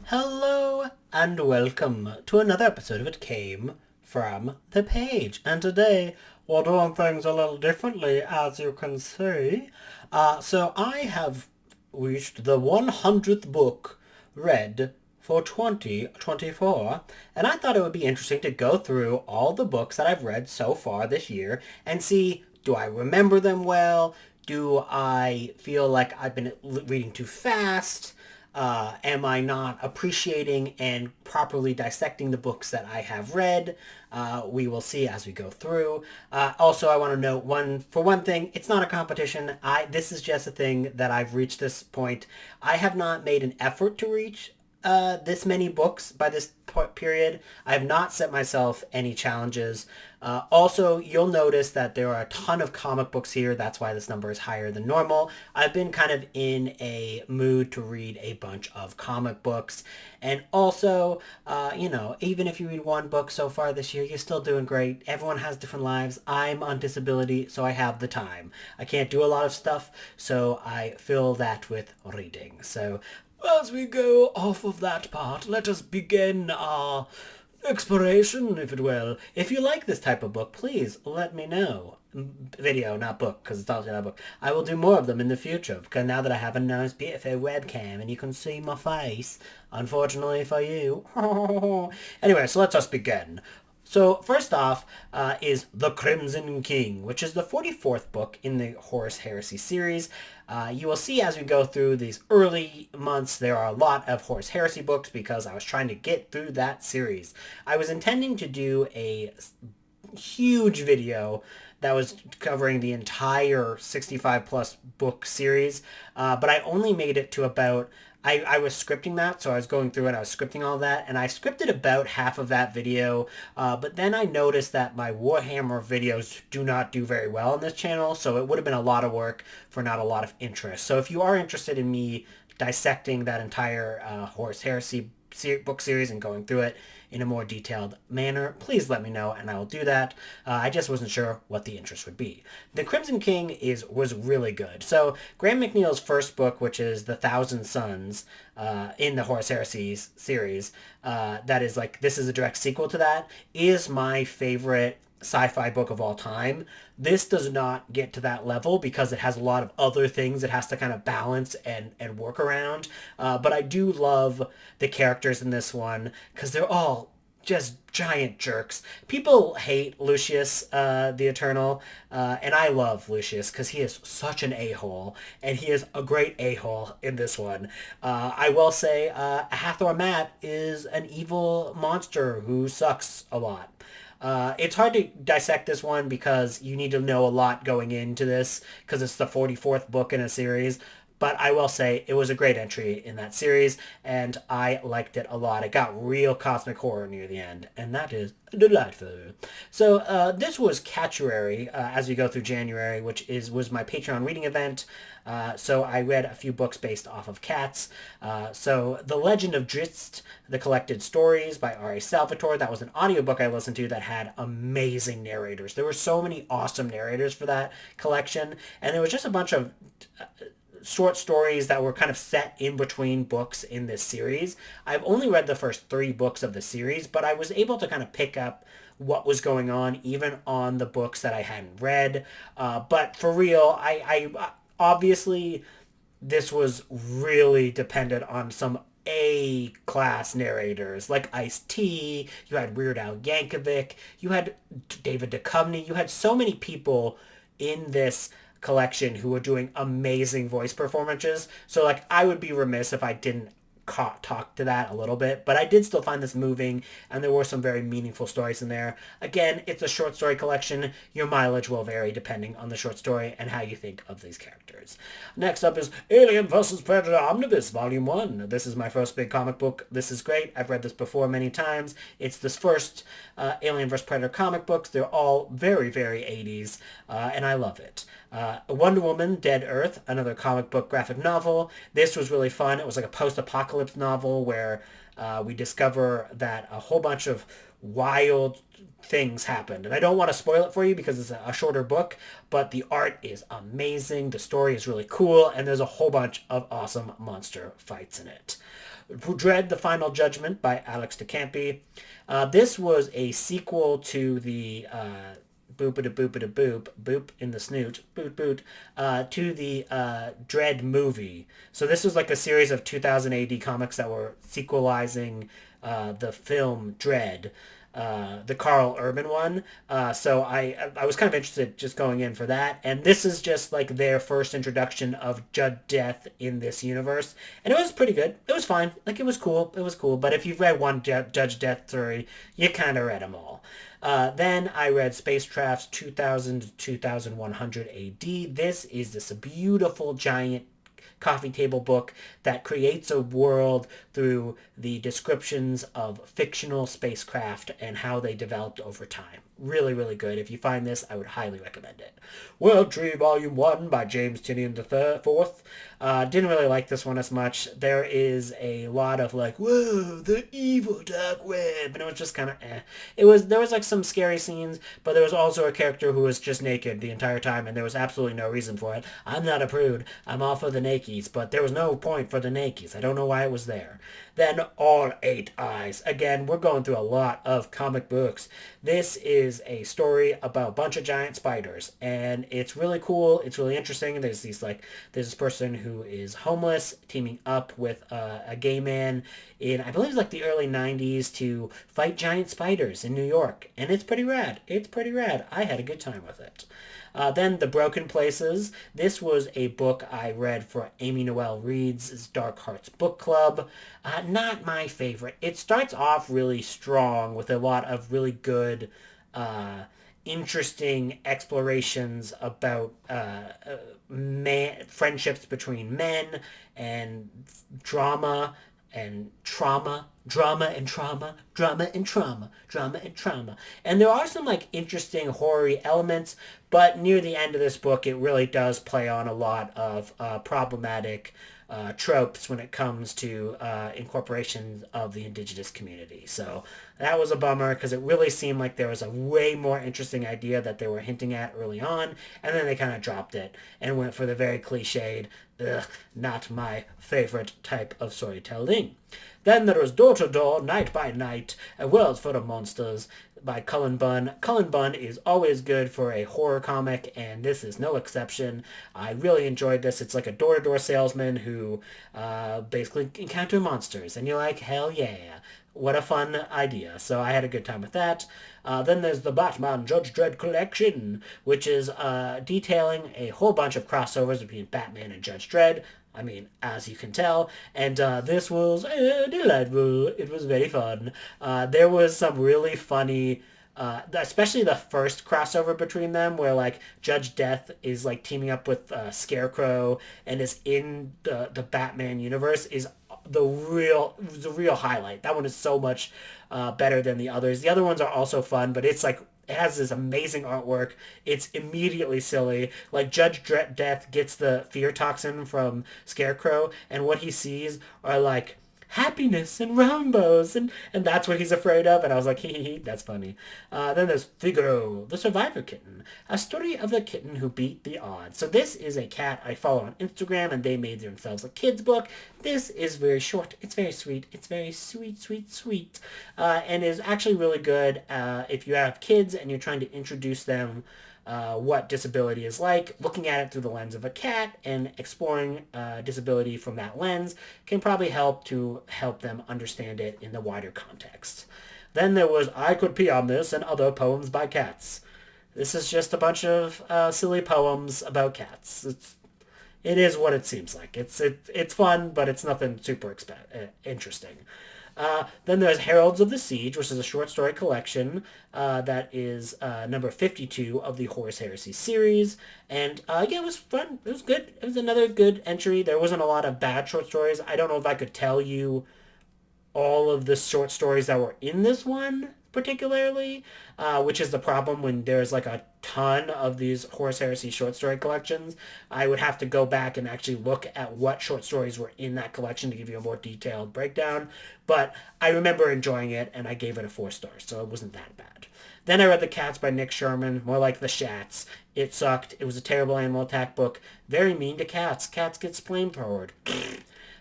Hello and welcome to another episode of It Came From the Page. And today we're doing things a little differently, as you can see. So I have reached the 100th book read for 2024, and I thought it would be interesting to go through all the books that I've read so far this year and see, do I remember them well? Do I feel like I've been reading too fast? Am I not appreciating and properly dissecting the books that I have read? We will see as we go through. Also, I want to note one thing, it's not a competition. This is just a thing that I've reached this point. I have not made an effort to reach this many books by this period. I have not set myself any challenges. Also, you'll notice that there are a ton of comic books here. That's why this number is higher than normal. I've been kind of in a mood to read a bunch of comic books. And also, even if you read one book so far this year, you're still doing great. Everyone has different lives. I'm on disability, so I have the time. I can't do a lot of stuff, so I fill that with reading. So as we go off of that part, let us begin our exploration, if it will. If you like this type of book, please let me know. Video, not book, because it's also not a book. I will do more of them in the future, because now that I have a nice, beautiful webcam and you can see my face, unfortunately for you. Anyway, so let's just begin. So first off is The Crimson King, which is the 44th book in the Horus Heresy series. You will see as we go through these early months, there are a lot of Horus Heresy books because I was trying to get through that series. I was intending to do a huge video that was covering the entire 65 plus book series, but I only made it to about I was scripting that, so I was going through it, I was scripting all that, and I scripted about half of that video, but then I noticed that my Warhammer videos do not do very well on this channel, so it would have been a lot of work for not a lot of interest. So if you are interested in me dissecting that entire Horus Heresy book series and going through it in a more detailed manner, please let me know and I will do that. I just wasn't sure what the interest would be. The Crimson King was really good. So Graham McNeil's first book, which is The Thousand Sons, in the Horus Heresy series, that is like, this is a direct sequel to that, is my favorite sci-fi book of all time. This does not get to that level because it has a lot of other things it has to kind of balance and work around. But I do love the characters in this one because they're all just giant jerks. People hate Lucius, the Eternal, and I love Lucius because he is such an a-hole, and he is a great a-hole in this one. I will say Hathor Mat is an evil monster who sucks a lot. It's hard to dissect this one because you need to know a lot going into this because it's the 44th book in a series. But I will say it was a great entry in that series, and I liked it a lot. It got real cosmic horror near the end, and that is delightful. So this was Catcherary as we go through January, which was my Patreon reading event. So I read a few books based off of cats. So The Legend of Drizzt, The Collected Stories by R.A. Salvatore. That was an audiobook I listened to that had amazing narrators. There were so many awesome narrators for that collection, and there was just a bunch of short stories that were kind of set in between books in this series. I've only read the first 3 books of the series, but I was able to kind of pick up what was going on even on the books that I hadn't read. But for real, I obviously this was really dependent on some A-class narrators like Ice-T, you had Weird Al Yankovic, you had David Duchovny, you had so many people in this collection who were doing amazing voice performances. So like I would be remiss if I didn't talk to that a little bit, but I did still find this moving, and there were some very meaningful stories in there. Again, it's a short story collection. Your mileage will vary depending on the short story and how you think of these characters. Next up is Alien vs. Predator Omnibus Volume 1. This is my first big comic book. This is great. I've read this before many times. It's this first Alien vs. Predator comic books. They're all very, very 80s, and I love it. Wonder Woman, Dead Earth, another comic book graphic novel. This was really fun. It was like a post-apocalypse novel where we discover that a whole bunch of wild things happened. And I don't want to spoil it for you because it's a shorter book, but the art is amazing, the story is really cool, and there's a whole bunch of awesome monster fights in it. Dread: The Final Judgment by Alex de Campi. This was a sequel to the boopity boopity boop boop in the snoot boot boot to the Dread movie. So this was like a series of 2000 AD comics that were sequelizing the film Dread, the Carl Urban one. So I was kind of interested just going in for that. And this is just like their first introduction of Judge Death in this universe. And it was pretty good. It was fine. Like, it was cool. It was cool. But if you've read one Judge Death story, you kind of read them all. Then I read Spacecraft's 2000 to 2100 AD. This is this beautiful giant coffee table book that creates a world through the descriptions of fictional spacecraft and how they developed over time. Really, really good. If you find this, I would highly recommend it. World Tree Volume 1 by James Tinian IV. Didn't really like this one as much. There is a lot of like, whoa, the evil dark web, and it was just kind of eh. There was like some scary scenes, but there was also a character who was just naked the entire time, and there was absolutely no reason for it. I'm not a prude. I'm all for the nakies, but there was no point for the nakies. I don't know why it was there. Then All Eight Eyes. Again, we're going through a lot of comic books. This is a story about a bunch of giant spiders, and it's really cool. It's really interesting. There's this person who is homeless teaming up with a gay man in, I believe, like the early 90s to fight giant spiders in New York, and it's pretty rad. It's pretty rad. I had a good time with it. Then The Broken Places. This was a book I read for Amy Noel Reed's Dark Hearts Book Club. Not my favorite. It starts off really strong with a lot of really good, interesting explorations about friendships between men and drama and trauma, drama and trauma, drama and trauma, drama and trauma. And there are some like interesting horror elements, but near the end of this book, it really does play on a lot of problematic tropes when it comes to incorporation of the indigenous community. So that was a bummer because it really seemed like there was a way more interesting idea that they were hinting at early on, and then they kind of dropped it and went for the very cliched, not my favorite type of storytelling. Then there was Door to Door, Night by Night, A World Full of Monsters by Cullen Bunn. Cullen Bunn is always good for a horror comic, and this is no exception. I really enjoyed this. It's like a door-to-door salesman who basically encounter monsters, and you're like, hell yeah. What a fun idea. So I had a good time with that. Then there's the Batman Judge Dredd collection, which is detailing a whole bunch of crossovers between Batman and Judge Dredd. I mean, as you can tell. And this was delightful. It was very fun. There was some really funny, especially the first crossover between them, where like Judge Death is like teaming up with Scarecrow and is in the Batman universe, is the real highlight. That one is so much better than the others. The other ones are also fun, but it's like it has this amazing artwork. It's immediately silly. Like Judge Death gets the fear toxin from Scarecrow, and what he sees are like happiness and rainbows, and that's what he's afraid of. And I was like, hee, that's funny. Then there's Figaro, the Survivor Kitten, a story of the kitten who beat the odds. So this is a cat I follow on Instagram, and they made themselves a kid's book. This is very short. It's very sweet. It's very sweet, sweet, sweet, and is actually really good if you have kids and you're trying to introduce them what disability is like. Looking at it through the lens of a cat and exploring disability from that lens can probably help them understand it in the wider context. Then there was I Could Pee on This and Other Poems by Cats. This is just a bunch of silly poems about cats. It is what it seems like. It's fun, but it's nothing super interesting. Then there's Heralds of the Siege, which is a short story collection that is number 52 of the Horus Heresy series. And yeah, it was fun. It was good. It was another good entry. There wasn't a lot of bad short stories. I don't know if I could tell you all of the short stories that were in this one particularly, which is the problem when there's like a ton of these Horus Heresy short story collections. I would have to go back and actually look at what short stories were in that collection to give you a more detailed breakdown. But I remember enjoying it, and I gave it a 4 stars, so it wasn't that bad. Then I read The Cats by Nick Sherman, more like The Shats. It sucked. It was a terrible animal attack book. Very mean to cats. Cats get flamethrowered.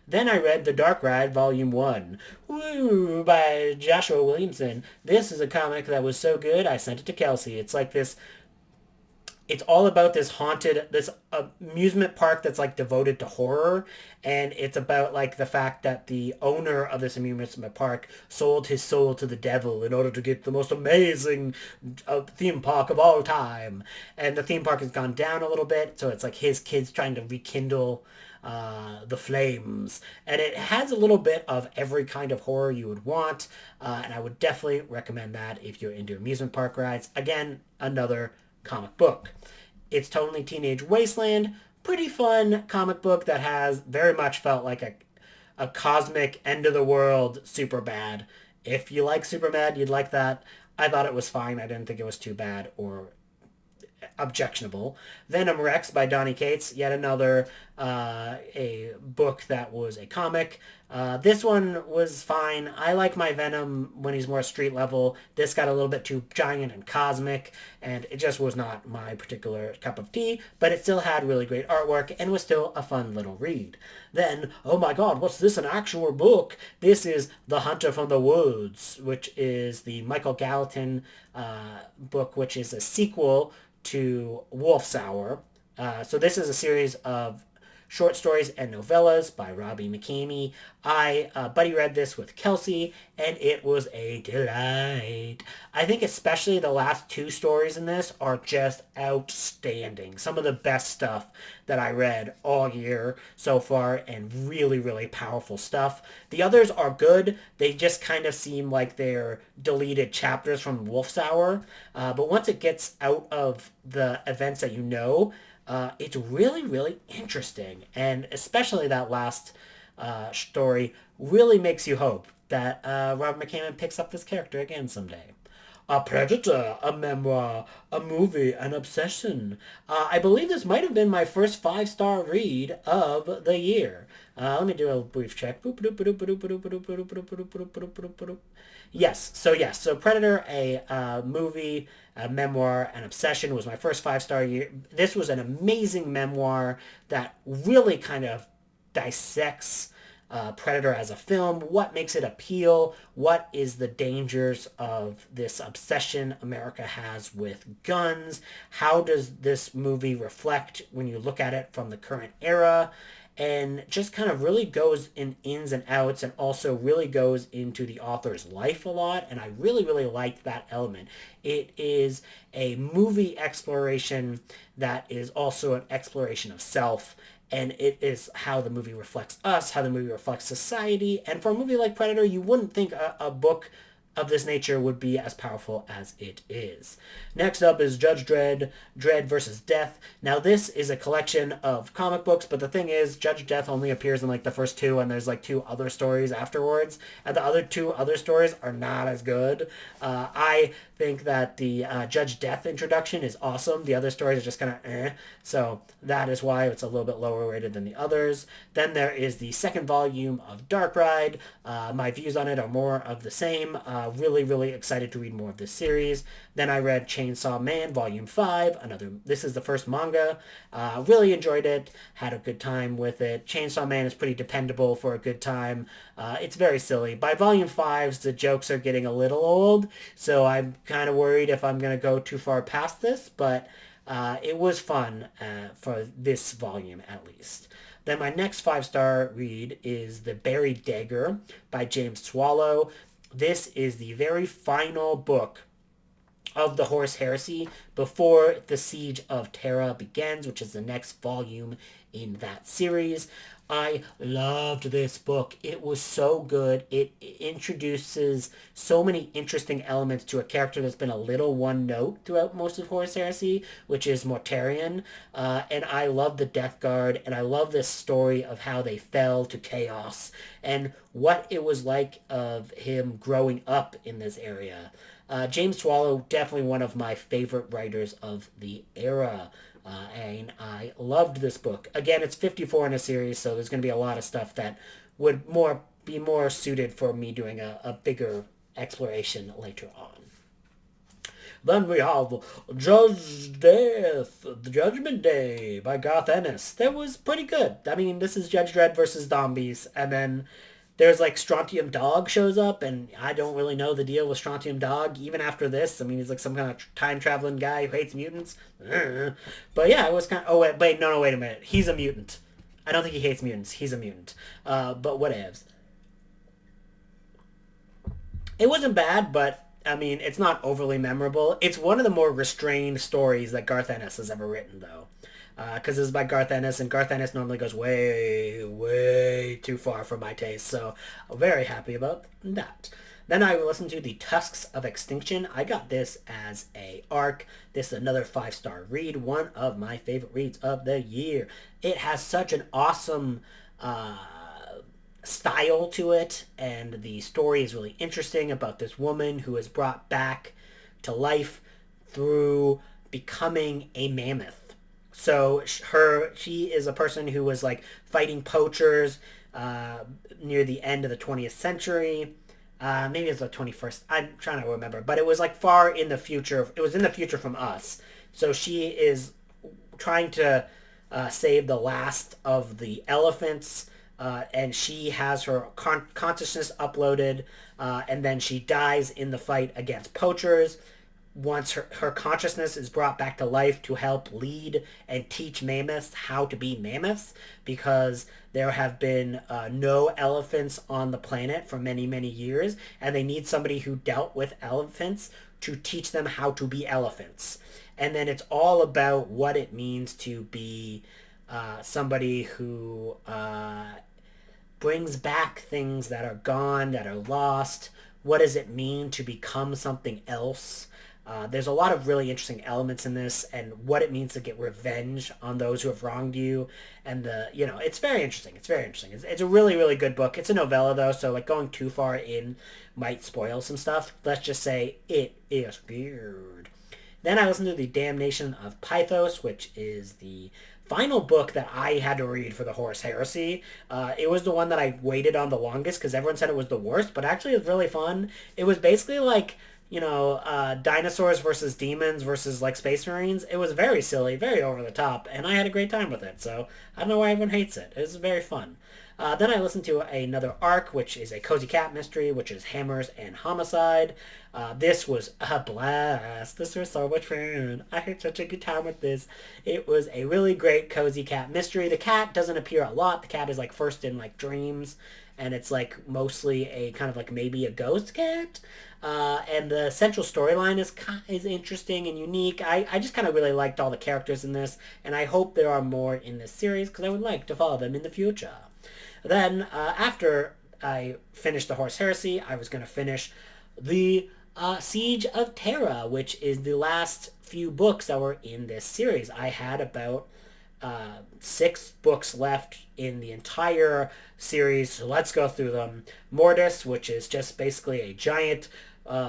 Then I read The Dark Ride, Volume 1. Woo! By Joshua Williamson. This is a comic that was so good, I sent it to Kelsey. It's like this, it's all about this haunted, this amusement park that's like devoted to horror, and it's about like the fact that the owner of this amusement park sold his soul to the devil in order to get the most amazing theme park of all time. And the theme park has gone down a little bit, so it's like his kids trying to rekindle the flames, and it has a little bit of every kind of horror you would want, and I would definitely recommend that if you're into amusement park rides. Again, another comic book. It's totally Teenage Wasteland. Pretty fun comic book that has very much felt like a cosmic end of the world super bad. If you like super bad, you'd like that. I thought it was fine. I didn't think it was too bad or objectionable. Venom Rex by Donny Cates, yet another a book that was a comic. This one was fine. I like my Venom when he's more street level. This got a little bit too giant and cosmic, and it just was not my particular cup of tea, but it still had really great artwork and was still a fun little read. Then, oh my god, what's this, an actual book? This is The Hunter from the Woods, which is the Michael Gallatin book, which is a sequel to Wolf's Hour. So this is a series of short stories and novellas by Robbie McCamey. I buddy read this with Kelsey, and it was a delight. I think especially the last two stories in this are just outstanding. Some of the best stuff that I read all year so far, and really, really powerful stuff. The others are good. They just kind of seem like they're deleted chapters from Wolf's Hour. But once it gets out of the events that you know, it's really, really interesting. And especially that last story really makes you hope that Robert McCammon picks up this character again someday. A Predator, a memoir, a movie, an obsession. I believe this might have been my first five-star read of the year. Let me do a brief check. Yes. So Predator, a movie, a memoir, an obsession was my first five-star year. This was an amazing memoir that really kind of dissects Predator as a film, what makes it appeal, what is the dangers of this obsession America has with guns, how does this movie reflect when you look at it from the current era, and just kind of really goes in ins and outs, and also really goes into the author's life a lot, and I really, really liked that element. It is a movie exploration that is also an exploration of self, and it is how the movie reflects us, how the movie reflects society. And for a movie like Predator, you wouldn't think a book of this nature would be as powerful as it is. Next up is Judge Dredd, Dredd versus Death. Now this is a collection of comic books, but the thing is, Judge Death only appears in like the first two, and there's like two other stories afterwards, and the other two other stories are not as good. I think that the Judge Death introduction is awesome. The other stories are just kind of so that is why it's a little bit lower rated than the others. Then there is the second volume of Dark Ride. My views on it are more of the same. Really, really excited to read more of this series. Then I read Chainsaw Man Volume 5. This is the first manga. Really enjoyed it. Had a good time with it. Chainsaw Man is pretty dependable for a good time. It's very silly. By Volume 5, the jokes are getting a little old, so I'm kind of worried if I'm going to go too far past this, but it was fun for this volume at least. Then my next five-star read is The Buried Dagger by James Swallow. This is the very final book of the Horus Heresy before the Siege of Terra begins, which is the next volume in that series. I loved this book. It was so good. It introduces so many interesting elements to a character that's been a little one note throughout most of Horus Heresy, which is Mortarion. And I love the Death Guard, and I love this story of how they fell to chaos and what it was like of him growing up in this area. James Swallow, definitely one of my favorite writers of the era. And I loved this book. Again, it's 54 in a series, so there's going to be a lot of stuff that would be more suited for me doing a bigger exploration later on. Then we have Judge Death, The Judgment Day by Garth Ennis. That was pretty good. I mean, this is Judge Dredd versus zombies, and then there's like Strontium Dog shows up, and I don't really know the deal with Strontium Dog even after this. I mean, he's like some kind of time traveling guy who hates mutants. But yeah, it was kind of. Oh wait, no, wait a minute. He's a mutant. I don't think he hates mutants. He's a mutant. But whatevs. It wasn't bad, but I mean, it's not overly memorable. It's one of the more restrained stories that Garth Ennis has ever written, though. Because this is by Garth Ennis, and Garth Ennis normally goes way, way too far for my taste. So I'm very happy about that. Then I listened to The Tusks of Extinction. I got this as a arc. This is another 5-star read, one of my favorite reads of the year. It has such an awesome style to it, and the story is really interesting about this woman who is brought back to life through becoming a mammoth. So she is a person who was like fighting poachers near the end of the 20th century. Maybe it's the 21st. I'm trying to remember, but it was like far in the future. It was in the future from us. So she is trying to save the last of the elephants, and she has her consciousness uploaded, and then she dies in the fight against poachers. Once her consciousness is brought back to life to help lead and teach mammoths how to be mammoths, because there have been no elephants on the planet for many, many years, and they need somebody who dealt with elephants to teach them how to be elephants. And then it's all about what it means to be somebody who brings back things that are gone, that are lost. What does it mean to become something else? There's a lot of really interesting elements in this, and what it means to get revenge on those who have wronged you. And it's very interesting. It's very interesting. It's a really, really good book. It's a novella though, so like going too far in might spoil some stuff. Let's just say it is weird. Then I listened to The Damnation of Pythos, which is the final book that I had to read for the Horus Heresy. It was the one that I waited on the longest because everyone said it was the worst, but actually it was really fun. It was basically like, dinosaurs versus demons versus like space marines. It was very silly, very over the top, and I had a great time with it. So I don't know why everyone hates it. It was very fun. Then I listened to another arc, which is a cozy cat mystery, which is Hammers and Homicide. This was a blast. This was so much fun. I had such a good time with this. It was a really great cozy cat mystery. The cat doesn't appear a lot. The cat is like first in like dreams, and it's like mostly a kind of like maybe a ghost cat. And the central storyline is interesting and unique. I just kind of really liked all the characters in this, and I hope there are more in this series because I would like to follow them in the future. Then, after I finished the Horus Heresy, I was going to finish the Siege of Terra, which is the last few books that were in this series. I had about 6 books left in the entire series, so let's go through them. Mortis, which is just basically a giant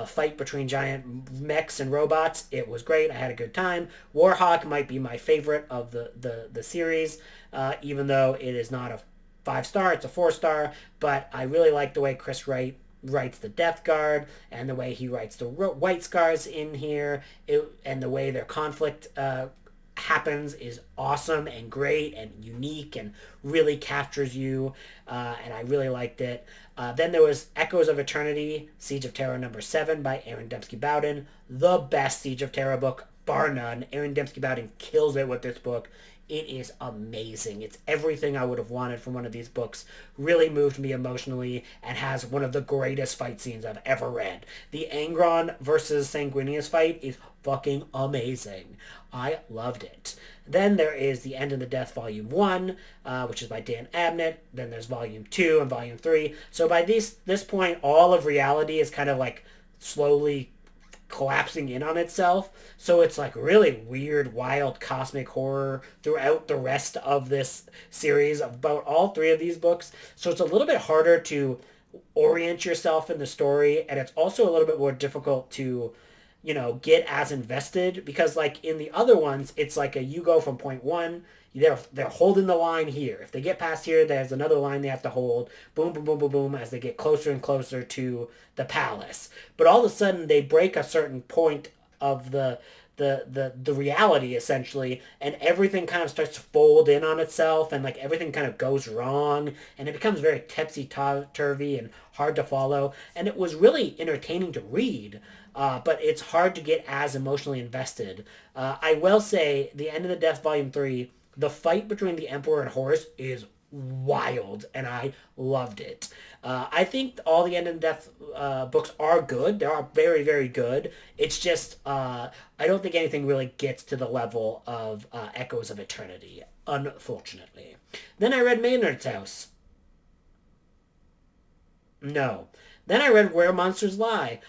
fight between giant mechs and robots. It was great. I had a good time. Warhawk might be my favorite of the series, even though it is not a 5-star, it's a 4-star, but I really like the way Chris Wright writes the Death Guard, and the way he writes the White Scars in here, and the way their conflict happens is awesome and great and unique and really captures you, and I really liked it. Then there was Echoes of Eternity, Siege of Terra number 7 by Aaron Dembski-Bowden. The best Siege of Terra book, bar none. Aaron Dembski-Bowden kills it with this book. It is amazing. It's everything I would have wanted from one of these books. Really moved me emotionally and has one of the greatest fight scenes I've ever read. The Angron versus Sanguinius fight is fucking amazing. I loved it. Then there is The End of the Death Volume 1, which is by Dan Abnett. Then there's Volume 2 and Volume 3. So by this point, all of reality is kind of like slowly collapsing in on itself. So it's like really weird, wild, cosmic horror throughout the rest of this series about all 3 of these books. So it's a little bit harder to orient yourself in the story, and it's also a little bit more difficult to get as invested, because like in the other ones, it's like you go from point 1, they're holding the line here. If they get past here, there's another line they have to hold. Boom, boom, boom, boom, boom, as they get closer and closer to the palace. But all of a sudden, they break a certain point of the reality essentially, and everything kind of starts to fold in on itself, and like everything kind of goes wrong, and it becomes very topsy-turvy and hard to follow. And it was really entertaining to read, but it's hard to get as emotionally invested. I will say, The End of the Death Volume 3, the fight between the Emperor and Horus is wild, and I loved it. I think all the End of Death books are good. They are very, very good. It's just I don't think anything really gets to the level of Echoes of Eternity, unfortunately. Then I read Maynard's House. No. Then I read Where Monsters Lie,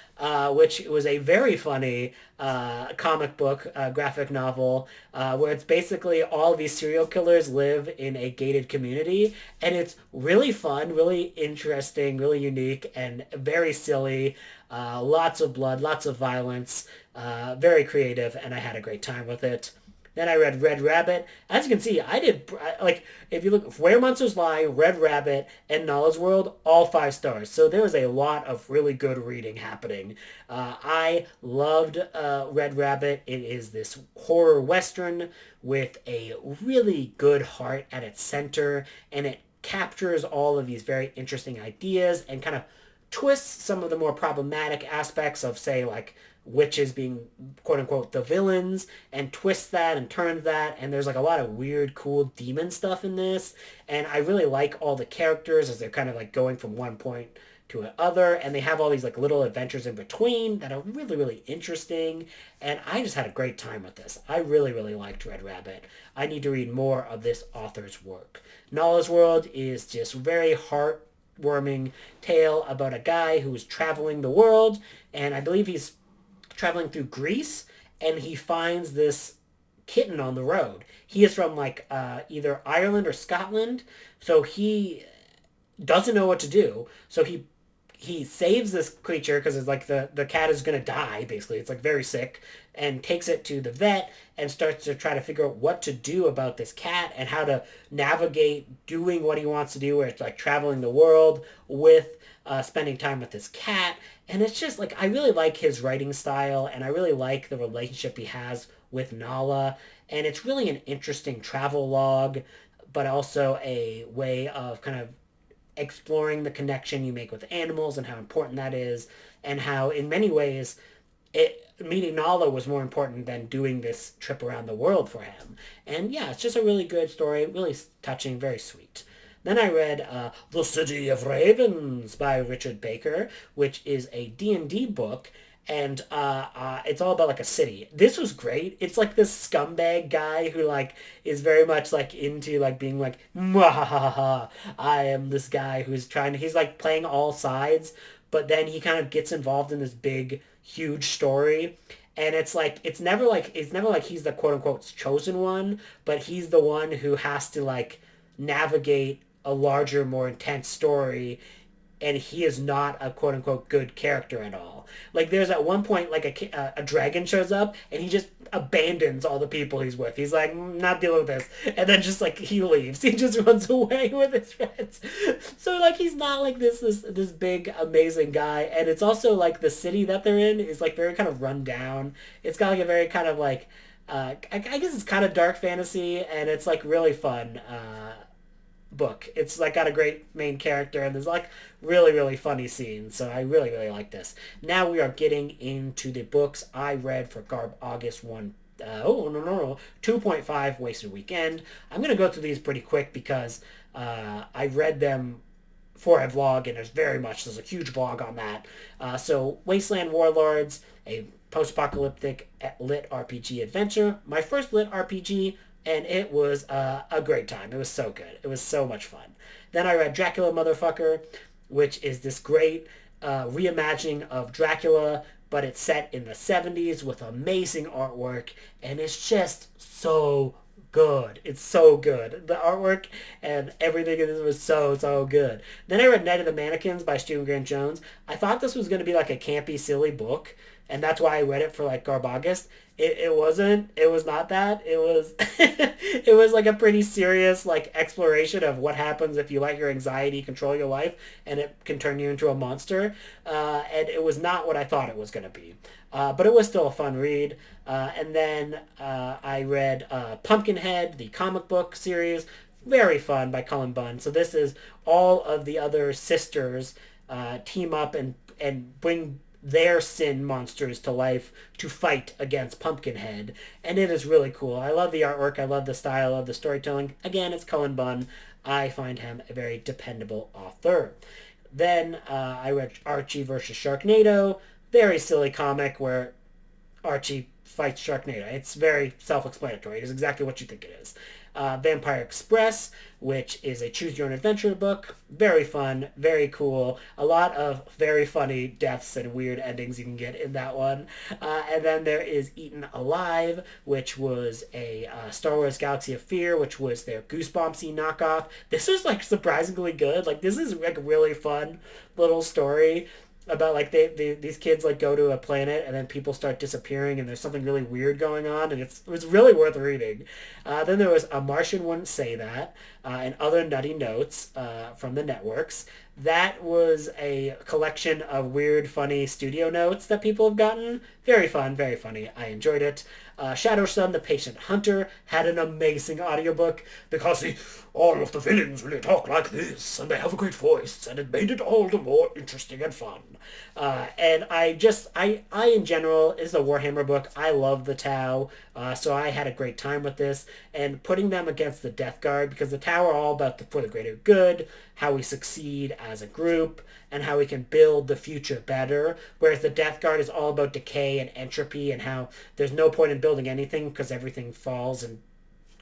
which was a very funny comic book, graphic novel, where it's basically all these serial killers live in a gated community, and it's really fun, really interesting, really unique, and very silly. Lots of blood, lots of violence, very creative, and I had a great time with it. Then I read Red Rabbit. As you can see, I did, like, if you look, Where Monsters Lie, Red Rabbit, and Nala's World, all 5 stars. So there was a lot of really good reading happening. I loved Red Rabbit. It is this horror western with a really good heart at its center, and it captures all of these very interesting ideas and kind of twists some of the more problematic aspects of, say, like witches being quote unquote the villains, and twists that and turns that. And there's like a lot of weird, cool demon stuff in this. And I really like all the characters as they're kind of like going from one point to another, and they have all these like little adventures in between that are really, really interesting. And I just had a great time with this. I really, really liked Red Rabbit. I need to read more of this author's work. Nala's World is just very heartwarming tale about a guy who's traveling the world, and I believe he's traveling through Greece, and he finds this kitten on the road. He is from like either Ireland or Scotland, so he doesn't know what to do. So he saves this creature because it's like the cat is gonna die basically. It's like very sick, and takes it to the vet and starts to try to figure out what to do about this cat and how to navigate doing what he wants to do, where it's like traveling the world with spending time with this cat. And it's just like, I really like his writing style, and I really like the relationship he has with Nala. And it's really an interesting travel log, but also a way of kind of exploring the connection you make with animals and how important that is, and how in many ways meeting Nala was more important than doing this trip around the world for him. And yeah, it's just a really good story, really touching, very sweet. Then I read The City of Ravens by Richard Baker, which is a D&D book, and it's all about like a city. This was great. It's like this scumbag guy who like is very much like into like being like, Mwahaha, I am this guy who's trying to, he's like playing all sides, but then he kind of gets involved in this big, huge story. And it's never like he's the quote unquote chosen one, but he's the one who has to like navigate a larger, more intense story, and he is not a quote unquote good character at all. Like there's at one point like a dragon shows up, and he just abandons all the people he's with. He's like, not dealing with this," and then just like he leaves. He just runs away with his friends. So like he's not like this big amazing guy. And it's also like the city that they're in is like very kind of run down. It's got like a very kind of like I guess it's kind of dark fantasy, and it's like really fun. Book. It's like got a great main character, and there's like really, really funny scenes. So I really, really like this. Now we are getting into the books I read for August 1. Oh, no. 2.5 Wasted Weekend. I'm going to go through these pretty quick because I read them for a vlog, and there's a huge vlog on that. So Wasteland Warlords, a post-apocalyptic lit RPG adventure. My first lit RPG, and it was a great time. It was so good. It was so much fun. Then I read Dracula Motherfucker, which is this great reimagining of Dracula, but it's set in the 70s with amazing artwork, and it's just so good. It's so good. The artwork and everything in this was so, so good. Then I read Night of the Mannequins by Stephen Grant Jones. I thought this was going to be like a campy, silly book, and that's why I read it for like Garbagest. It wasn't. It was not that. It was it was like a pretty serious like exploration of what happens if you let your anxiety control your life and it can turn you into a monster. And it was not what I thought it was going to be. But it was still a fun read. And then I read Pumpkinhead, the comic book series. Very fun by Cullen Bunn. So this is all of the other sisters team up and bring their sin monsters to life to fight against Pumpkinhead. And it is really cool. I love the artwork. I love the style of the storytelling. Again, it's Cullen Bunn. I find him a very dependable author. Then I read Archie versus Sharknado. Very silly comic where Archie fights Sharknado. It's very self-explanatory. It is exactly what you think it is. Vampire Express, which is a choose-your-own-adventure book. Very fun, very cool. A lot of very funny deaths and weird endings you can get in that one. And then there is Eaten Alive, which was a Star Wars Galaxy of Fear, which was their Goosebumpsy knockoff. This is like surprisingly good. Like this is like a really fun little story about like these kids like go to a planet and then people start disappearing and there's something really weird going on and it was really worth reading. Then there was A Martian Wouldn't Say That and Other Nutty Notes from the networks. That was a collection of weird, funny studio notes that people have gotten. Very fun, very funny. I enjoyed it. Shadow Sun, the Patient Hunter, had an amazing audiobook because all of the villains really talk like this and they have a great voice and it made it all the more interesting and fun. And I in general, is a Warhammer book. I love the Tau, so I had a great time with this and putting them against the Death Guard because the Tau are all about for the greater good, how we succeed as a group, and how we can build the future better. Whereas the Death Guard is all about decay and entropy and how there's no point in building anything because everything falls and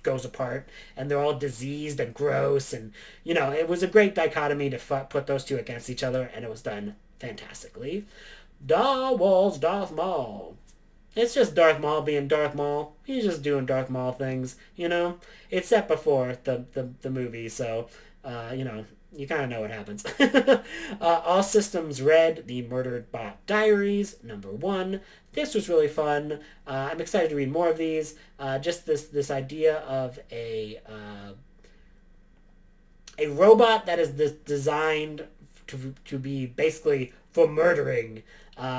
goes apart and they're all diseased and gross and it was a great dichotomy to put those two against each other and it was done fantastically. Star Wars Darth Maul. It's just Darth Maul being Darth Maul. He's just doing Darth Maul things. It's set before the movie, so you kind of know what happens. All Systems Red, The Murdered Bot Diaries, #1. This was really fun. I'm excited to read more of these. Just this idea of a robot that is designed to be basically for murdering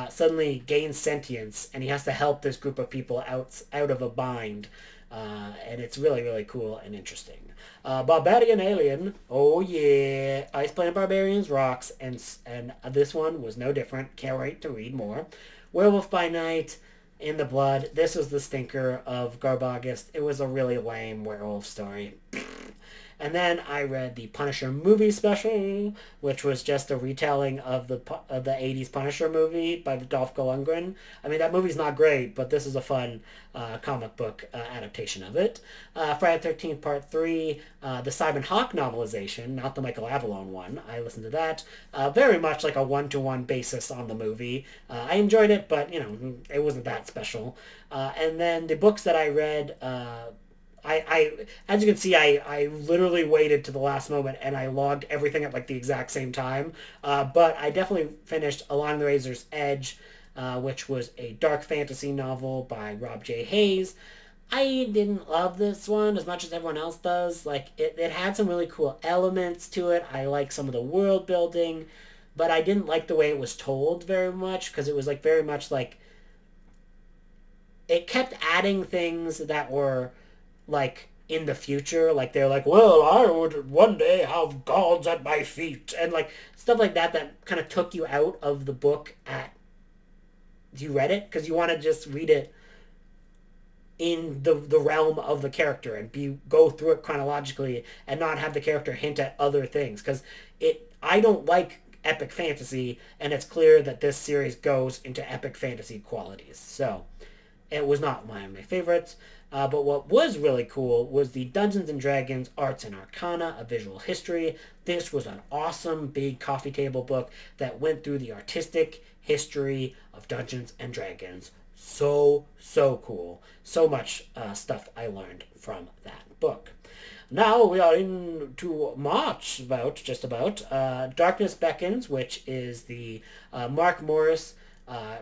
suddenly gains sentience and he has to help this group of people out of a bind. And it's really, really cool and interesting. Barbarian Alien. Oh yeah. Ice Planet Barbarians rocks. And this one was no different. Can't wait to read more. Werewolf by Night. In the Blood. This was the stinker of Garbagest. It was a really lame werewolf story. And then I read the Punisher movie special, which was just a retelling of the 80s Punisher movie by Dolph Lundgren. I mean, that movie's not great, but this is a fun comic book adaptation of it. Friday the 13th Part 3, the Simon Hawke novelization, not the Michael Avalone one. I listened to that. Very much like a one-to-one basis on the movie. I enjoyed it, but, it wasn't that special. And then the books that I read... I as you can see, I literally waited to the last moment and I logged everything at like the exact same time. But I definitely finished Along the Razor's Edge, which was a dark fantasy novel by Rob J. Hayes. I didn't love this one as much as everyone else does. Like it had some really cool elements to it. I like some of the world building, but I didn't like the way it was told very much because it was like very much like it kept adding things that were like in the future, like they're like, well, I would one day have gods at my feet and like stuff like that kind of took you out of the book at you read it because you want to just read it in the realm of the character and go through it chronologically and not have the character hint at other things because I don't like epic fantasy and it's clear that this series goes into epic fantasy qualities, so it was not one of my favorites. But what was really cool was the Dungeons & Dragons Arts and Arcana, A Visual History. This was an awesome big coffee table book that went through the artistic history of Dungeons & Dragons. so cool. So much stuff I learned from that book. Now we are into March, just about. Darkness Beckons, which is the Mark Morris uh,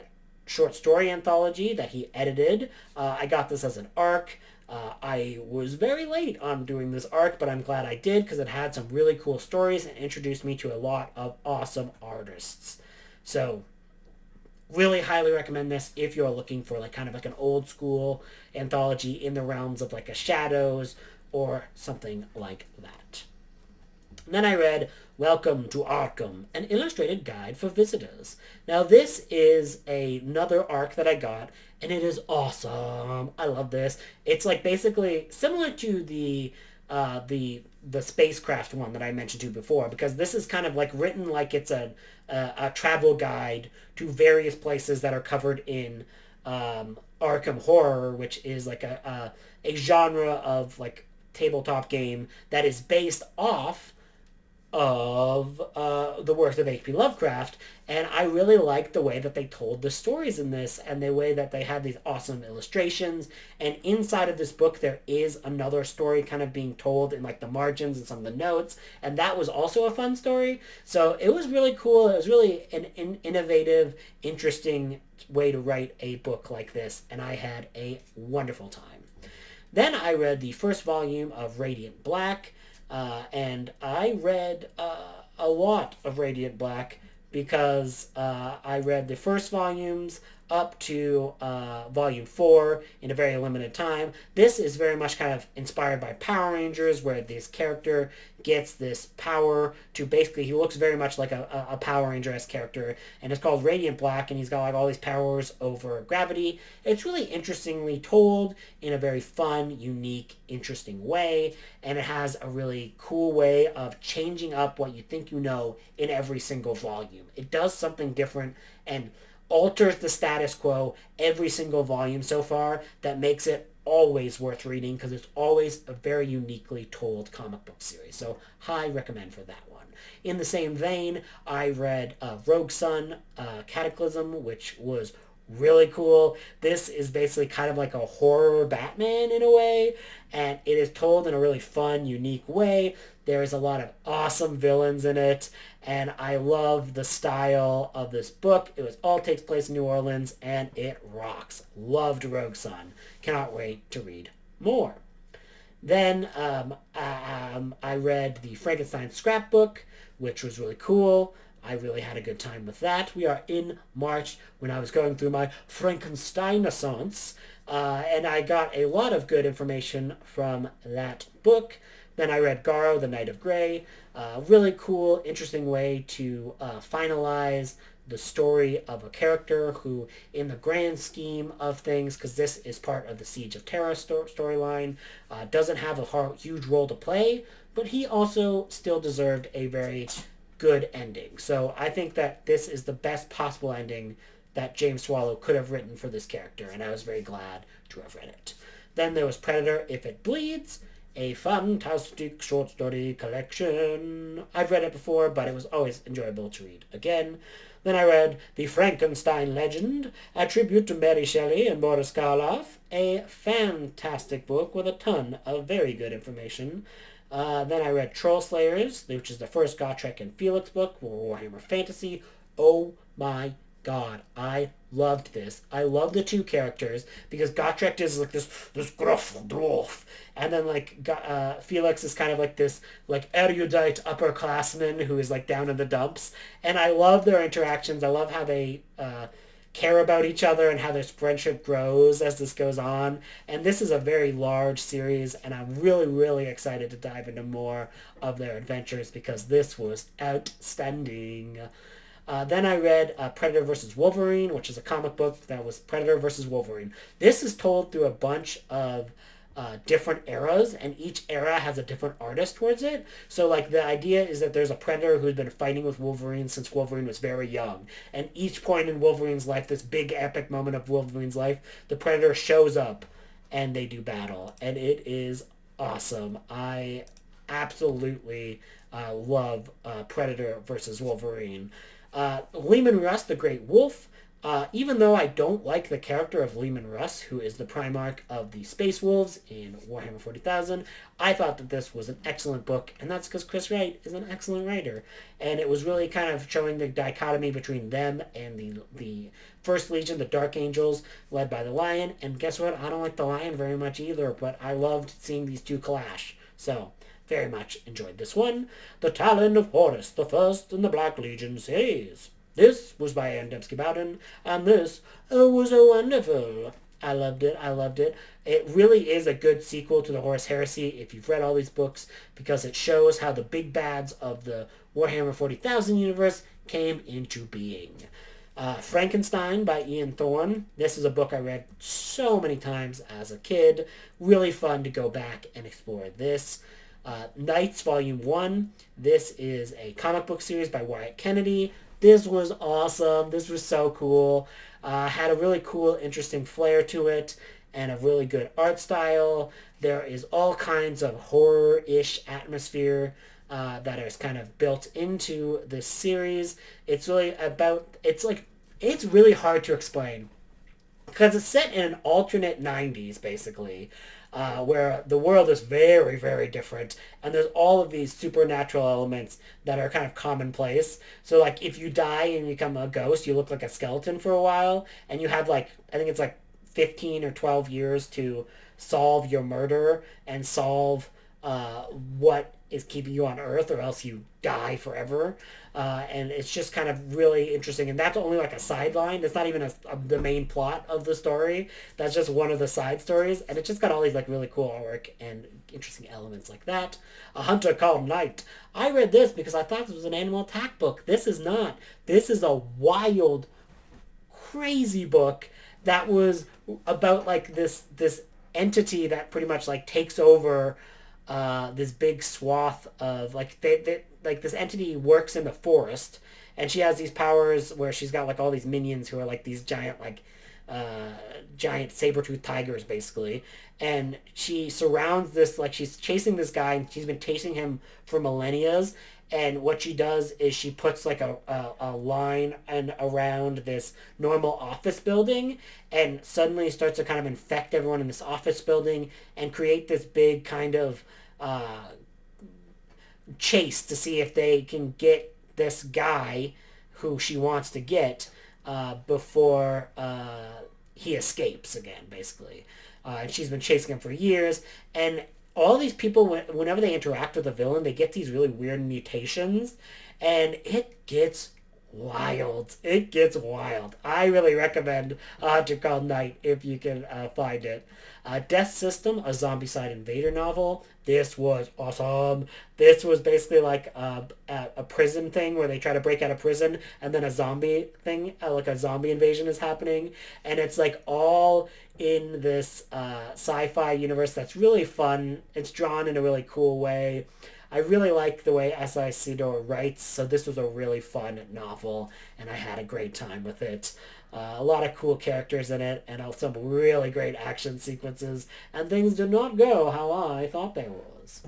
short story anthology that he edited. I got this as an arc. I was very late on doing this arc, but I'm glad I did because it had some really cool stories and introduced me to a lot of awesome artists. So really highly recommend this if you're looking for like kind of like an old school anthology in the realms of like a Shadows or something like that. And then I read Welcome to Arkham, an illustrated guide for visitors. Now this is another arc that I got, and it is awesome. I love this. It's like basically similar to the spacecraft one that I mentioned to before, because this is kind of like written like it's a travel guide to various places that are covered in Arkham Horror, which is like a genre of like tabletop game that is based off of the works of H.P. Lovecraft, and I really liked the way that they told the stories in this, and the way that they had these awesome illustrations. And inside of this book, there is another story kind of being told in like the margins and some of the notes, and that was also a fun story. So it was really cool. It was really an innovative, interesting way to write a book like this, and I had a wonderful time. Then I read the first volume of Radiant Black. And I read a lot of Radiant Black because I read the first volumes up to volume 4 in a very limited time. This is very much kind of inspired by Power Rangers, where this character gets this power to basically, he looks very much like a Power Ranger-esque character, and it's called Radiant Black, and he's got like all these powers over gravity. It's really interestingly told in a very fun, unique, interesting way, and it has a really cool way of changing up what you think you know in every single volume. It does something different and alters the status quo every single volume so far that makes it always worth reading, because it's always a very uniquely told comic book series. So high recommend for that one. In the same vein, I read Rogue Sun Cataclysm, which was really cool. This is basically kind of like a horror Batman in a way, and it is told in a really fun, unique way. There is a lot of awesome villains in it, and I love the style of this book. All takes place in New Orleans, and it rocks. Loved Rogue Sun. Cannot wait to read more. Then I read the Frankenstein scrapbook, which was really cool. I really had a good time with that. We are in March when I was going through my Frankenstein-assance, and I got a lot of good information from that book. Then I read Garo, The Knight of Grey. Really cool, interesting way to finalize the story of a character who, in the grand scheme of things, because this is part of the Siege of Terra storyline, doesn't have a huge role to play, but he also still deserved a very good ending. So I think that this is the best possible ending that James Swallow could have written for this character, and I was very glad to have read it. Then there was Predator, If It Bleeds, a fantastic short story collection. I've read it before, but it was always enjoyable to read again. Then I read The Frankenstein Legend, a tribute to Mary Shelley and Boris Karloff, a fantastic book with a ton of very good information. Then I read Troll Slayers, which is the first Gotrek and Felix book for Warhammer Fantasy. Oh my god, I loved this. I love the two characters, because Gotrek is like this gruff dwarf, and then like Felix is kind of like this like erudite upperclassman who is like down in the dumps. And I love their interactions. I love how they care about each other and how their friendship grows as this goes on. And this is a very large series, and I'm really, really excited to dive into more of their adventures, because this was outstanding. Then I read Predator vs. Wolverine, which is a comic book that was Predator vs. Wolverine. This is told through a bunch of different eras, and each era has a different artist towards it. So like the idea is that there's a Predator who's been fighting with Wolverine since Wolverine was very young. And each point in Wolverine's life, this big epic moment of Wolverine's life, the Predator shows up and they do battle. And it is awesome. I absolutely love Predator versus Wolverine. Lehman Russ, The Great Wolf, Even though I don't like the character of Lehman Russ, who is the Primarch of the Space Wolves in Warhammer 40,000, I thought that this was an excellent book, and that's because Chris Wright is an excellent writer. And it was really kind of showing the dichotomy between them and the First Legion, the Dark Angels, led by the Lion. And guess what? I don't like the Lion very much either, but I loved seeing these two clash. So, very much enjoyed this one. The Talon of Horus, the First in the Black Legion says... This was by Ann Dembski Bowden, and this was a wonderful. I loved it. I loved it. It really is a good sequel to the Horus Heresy if you've read all these books, because it shows how the big bads of the Warhammer 40,000 universe came into being. Frankenstein by Ian Thorne. This is a book I read so many times as a kid. Really fun to go back and explore this. Knights Volume 1. This is a comic book series by Wyatt Kennedy. This was awesome. This was so cool. Had a really cool, interesting flair to it and a really good art style. There is all kinds of horror-ish atmosphere that is kind of built into this series. It's really about... It's really hard to explain because it's set in an alternate 90s, basically. Where the world is very, very different, and there's all of these supernatural elements that are kind of commonplace. So, like, if you die and you become a ghost, you look like a skeleton for a while, and you have, like, I think it's, like, 15 or 12 years to solve your murder and solve what is keeping you on Earth, or else you die forever. And it's just kind of really interesting. And that's only like a sideline. It's not even the main plot of the story. That's just one of the side stories. And it just got all these like really cool artwork and interesting elements like that. A Hunter Called Night. I read this because I thought this was an animal attack book. This is not. This is a wild, crazy book that was about like this entity that pretty much like takes over this big swath of like like this entity works in the forest, and she has these powers where she's got like all these minions who are like these giant giant saber-toothed tigers basically, and she surrounds this, like she's chasing this guy, and she's been chasing him for millennia. And what she does is she puts like a line and around this normal office building, and suddenly starts to kind of infect everyone in this office building and create this big kind of chase to see if they can get this guy who she wants to get before he escapes again, basically. And she's been chasing him for years, and all these people, whenever they interact with a villain, they get these really weird mutations, and it gets wild. It gets wild. I really recommend Hunter Called Night if you can find it. Death System, a Zombicide Invader novel. This was awesome. This was basically like a prison thing where they try to break out of prison, and then a zombie thing, like a zombie invasion is happening, and it's like all in this sci-fi universe that's really fun. It's drawn in a really cool way. I really like the way S.I. Sidor writes, so this was a really fun novel, and I had a great time with it. A lot of cool characters in it, and some really great action sequences, and things did not go how I thought they was.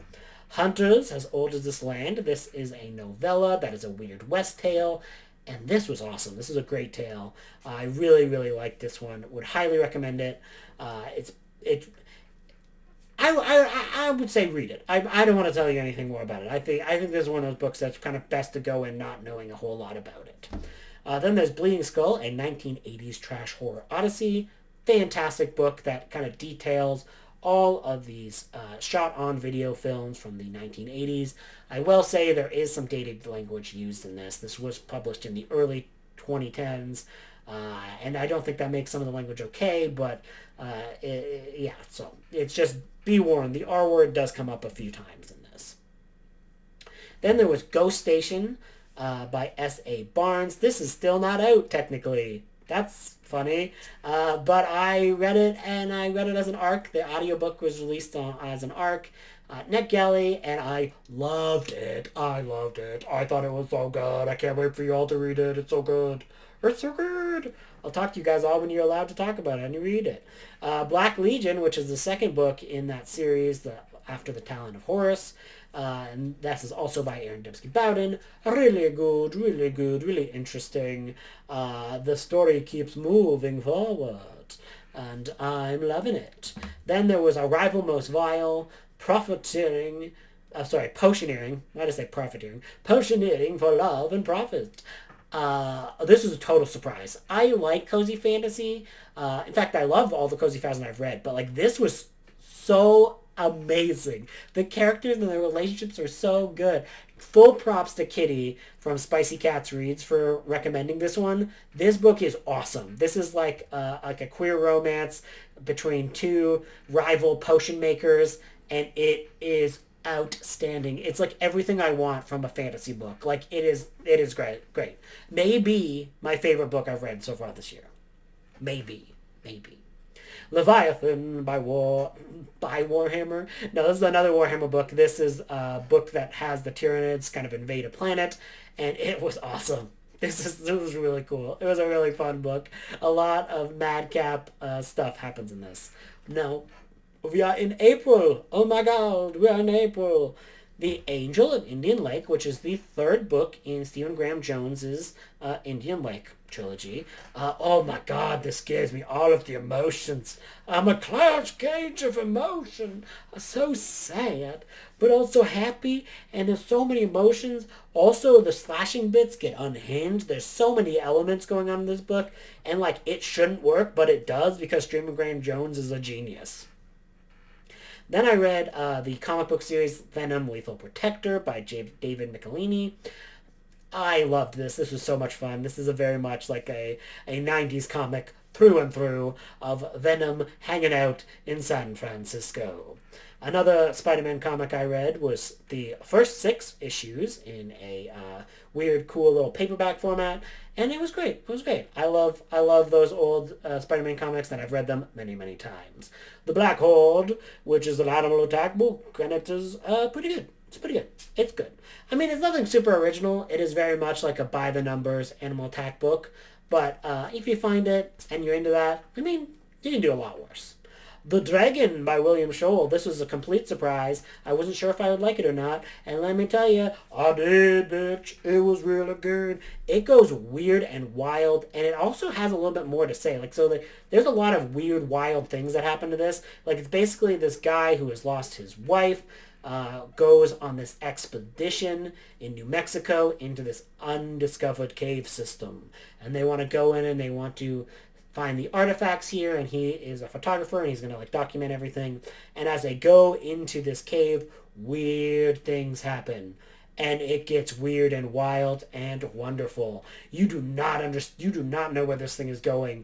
Hunters, As Old as This Land. This is a novella that is a Weird West tale, and this was awesome. This is a great tale. I really, really liked this one. Would highly recommend it. I would say read it. I don't want to tell you anything more about it. I think this is one of those books that's kind of best to go in not knowing a whole lot about it. Then there's Bleeding Skull, a 1980s trash horror odyssey. Fantastic book that kind of details all of these shot-on-video films from the 1980s. I will say there is some dated language used in this. This was published in the early 2010s, and I don't think that makes some of the language okay, but yeah, so it's just be warned, the R word does come up a few times in this. Then there was Ghost Station by S.A. Barnes. This is still not out, technically. That's funny. But I read it, and I read it as an ARC. The audiobook was released as an ARC. NetGalley, and I loved it. I loved it. I thought it was so good. I can't wait for you all to read it. It's so good. It's so good. I'll talk to you guys all when you're allowed to talk about it and you read it. Black Legion, which is the second book in that series, the After the Talent of Horus. And this is also by Aaron Dembski-Bowden. Really good, really interesting. The story keeps moving forward, and I'm loving it. Then there was A Rival Most Vile, Potioneering. Why did I say profiteering? Potioneering for Love and Profit. This was a total surprise. I like cozy fantasy. In fact, I love all the cozy fantasy I've read, but like this was so amazing. The characters and the relationships are so good. Full props to Kitty from Spicy Cats Reads for recommending this one. This book is awesome. This is like a queer romance between two rival potion makers, and it is outstanding. It's like everything I want from a fantasy book. Like it is great. Maybe my favorite book I've read so far this year. Maybe. Leviathan by Warhammer. No, this is another Warhammer book. This is a book that has the Tyranids kind of invade a planet, and it was awesome. This was really cool. It was a really fun book. A lot of madcap stuff happens in this. Now, we are in April. Oh my God, we are in April. The Angel of Indian Lake, which is the third book in Stephen Graham Jones's Indian Lake trilogy. Oh my God, this gives me all of the emotions. I'm a cloud's cage of emotion. So sad, but also happy, and there's so many emotions. Also, the slashing bits get unhinged. There's so many elements going on in this book, and like it shouldn't work, but it does because Stephen Graham Jones is a genius. Then I read the comic book series Venom Lethal Protector by David Michelini. I loved this. This was so much fun. This is a very much like a 90s comic through and through of Venom hanging out in San Francisco. Another Spider-Man comic I read was the first 6 issues in a weird, cool little paperback format, and it was great. I love those old Spider-Man comics, and I've read them many, many times. The Black Horde, which is an animal attack book, and it is pretty good. It's good. I mean, it's nothing super original. It is very much like a by-the-numbers animal attack book, but if you find it and you're into that, I mean, you can do a lot worse. The Dragon by William Scholl. This was a complete surprise. I wasn't sure if I would like it or not. And let me tell you, I did, bitch. It was really good. It goes weird and wild, and it also has a little bit more to say. Like, so there's a lot of weird, wild things that happen to this. Like, it's basically this guy who has lost his wife, goes on this expedition in New Mexico into this undiscovered cave system. And they want to go in and they want to find the artifacts here, and he is a photographer, and he's going to like document everything. And as they go into this cave, weird things happen, and it gets weird and wild and wonderful. You do not know where this thing is going.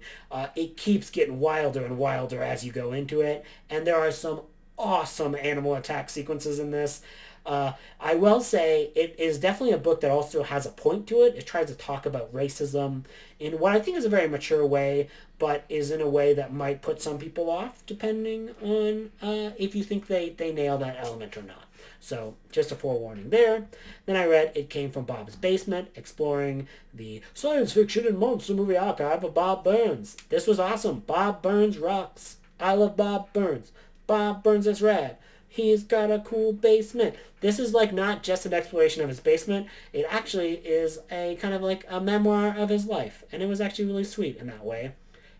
It keeps getting wilder and wilder as you go into it, and there are some awesome animal attack sequences in this. I will say it is definitely a book that also has a point to it. It tries to talk about racism in what I think is a very mature way, but is in a way that might put some people off, depending on if you think they nail that element or not. So just a forewarning there. Then I read It Came From Bob's Basement, exploring the science fiction and monster movie archive of Bob Burns. This was awesome. Bob Burns rocks. I love Bob Burns. Bob Burns is rad. He's got a cool basement. This is like not just an exploration of his basement. It actually is a kind of like a memoir of his life. And it was actually really sweet in that way.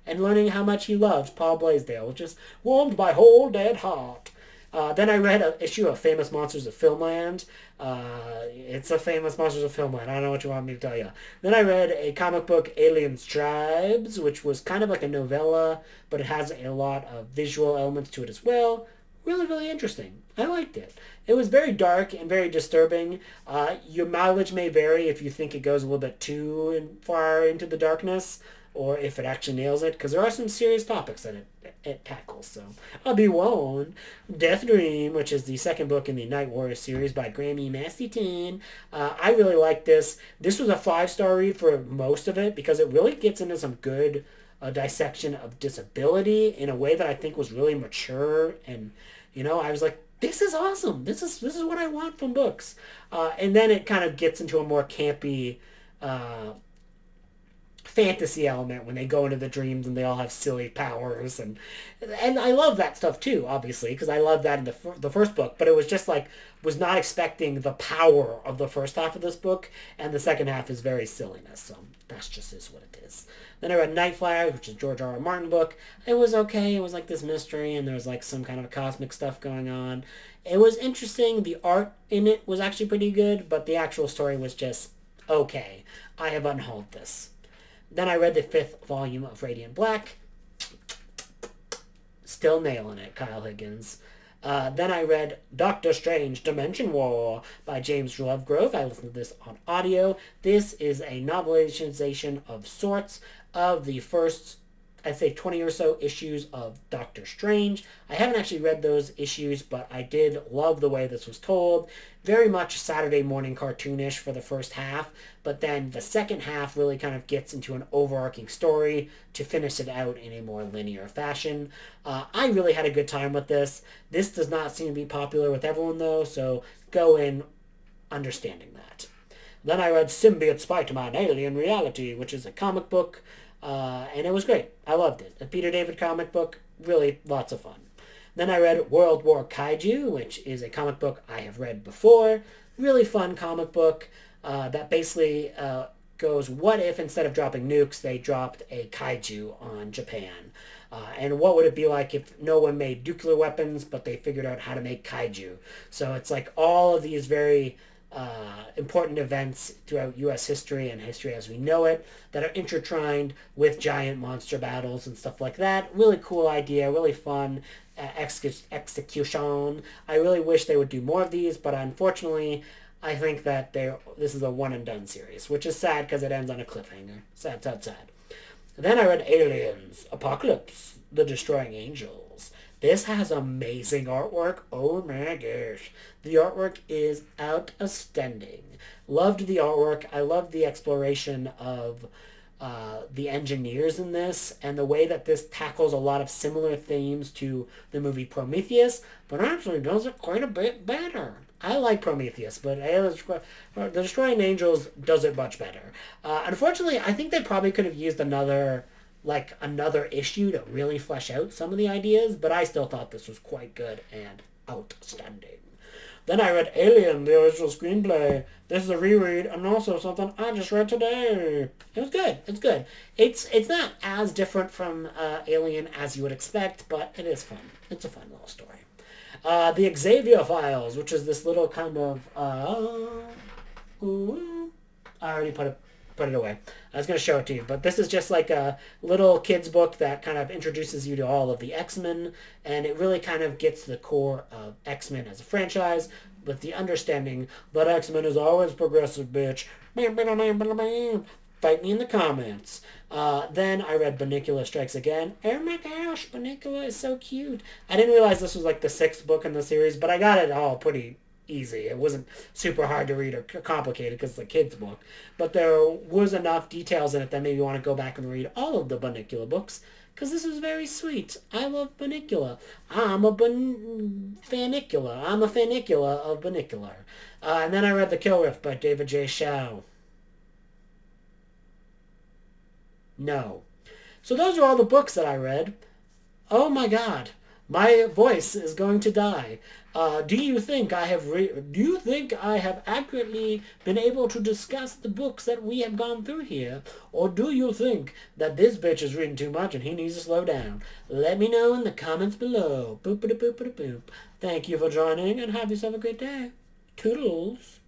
And learning how much he loved Paul Blaisdell, which just warmed my whole dead heart. Then I read an issue of Famous Monsters of Filmland. It's a Famous Monsters of Filmland. I don't know what you want me to tell you. Then I read a comic book, Aliens Tribes, which was kind of like a novella, but it has a lot of visual elements to it as well. Really, really interesting. I liked it. It was very dark and very disturbing. Your mileage may vary if you think it goes a little bit too far into the darkness, or if it actually nails it, because there are some serious topics that it tackles. So I'll be one. Death Dream, which is the second book in the Night Warrior series by Grammy Masterton. I really like this. This was a 5-star read for most of it, because it really gets into some good dissection of disability in a way that I think was really mature. And I was like, this is awesome. This is what I want from books. And then it kind of gets into a more campy fantasy element when they go into the dreams and they all have silly powers, and I love that stuff too, obviously, because I love that in the first book. But it was just like was not expecting the power of the first half of this book, and the second half is very silliness. So that's just is what it is. Then I read Night Flyers, which is George R. R. Martin book. It was okay. It was like this mystery, and there was like some kind of cosmic stuff going on. It was interesting. The art in it was actually pretty good, but the actual story was just okay. I have unhauled this. Then I read the fifth volume of Radiant Black. Still nailing it, Kyle Higgins. Then I read Doctor Strange Dimension War by James Lovegrove. I listened to this on audio. This is a novelization of sorts of the first, I'd say, 20 or so issues of Doctor Strange. I haven't actually read those issues, but I did love the way this was told. Very much Saturday morning cartoonish for the first half, but then the second half really kind of gets into an overarching story to finish it out in a more linear fashion. I really had a good time with this. This does not seem to be popular with everyone, though, so go in understanding that. Then I read Symbiote Spider-Man Alien Reality, which is a comic book, and it was great. I loved it. A Peter David comic book, really lots of fun. Then I read World War Kaiju, which is a comic book I have read before. Really fun comic book that basically goes, what if instead of dropping nukes, they dropped a kaiju on Japan? And what would it be like if no one made nuclear weapons, but they figured out how to make kaiju? So it's like all of these very important events throughout U.S. history and history as we know it that are intertwined with giant monster battles and stuff like that. Really cool idea, really fun execution. I really wish they would do more of these, but unfortunately, I think that this is a one and done series, which is sad because it ends on a cliffhanger. Sad, sad, sad. Then I read Aliens, Apocalypse, The Destroying Angels. This has amazing artwork. Oh my gosh. The artwork is outstanding. Loved the artwork. I loved the exploration of the engineers in this and the way that this tackles a lot of similar themes to the movie Prometheus, but actually does it quite a bit better. I like Prometheus, but The Destroying Angels does it much better. Unfortunately, I think they probably could have used another issue to really flesh out some of the ideas, but I still thought this was quite good and outstanding. Then I read Alien, the original screenplay. This is a reread and also something I just read today. It was good. It's good. It's not as different from Alien as you would expect, but it is fun. It's a fun little story. The Xavier Files, which is this little kind of I already put it away. I was going to show it to you, but this is just like a little kid's book that kind of introduces you to all of the X-Men, and it really kind of gets to the core of X-Men as a franchise, with the understanding that X-Men is always progressive, bitch. Fight me in the comments. Then I read Bunnicula Strikes Again. Oh my gosh, Bunnicula is so cute. I didn't realize this was like the sixth book in the series, but I got it all pretty easy. It wasn't super hard to read or complicated because it's a kid's book. But there was enough details in it that made me want to go back and read all of the Bunnicula books because this was very sweet. I love Bunnicula. I'm a fanicula. I'm a fanicula of Bunnicula. And then I read The Kill Riff by David J. Shaw. No. So those are all the books that I read. Oh my god. My voice is going to die. Do you think I have accurately been able to discuss the books that we have gone through here? Or do you think that this bitch is reading too much and he needs to slow down? Let me know in the comments below. Boop-a-da-boop-a-da-boop. Thank you for joining and have yourself a great day. Toodles.